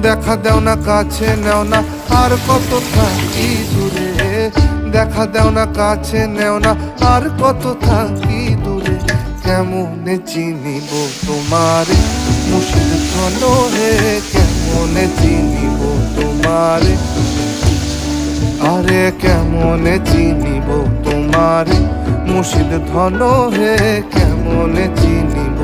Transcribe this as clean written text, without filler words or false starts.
দেখা দেও না কাছে নেও না আর কত থাকি দূরে, দেখা দেও না কাছে নেও না আর কত থাকি দূরে। কেমনে চিনিব তোমারে মুর্শিদ ধন হে, কেমনে চিনিব তোমারে, আরে কেমনে চিনিব তোমারে মুর্শিদ ধন হে, কেমনে চিনিব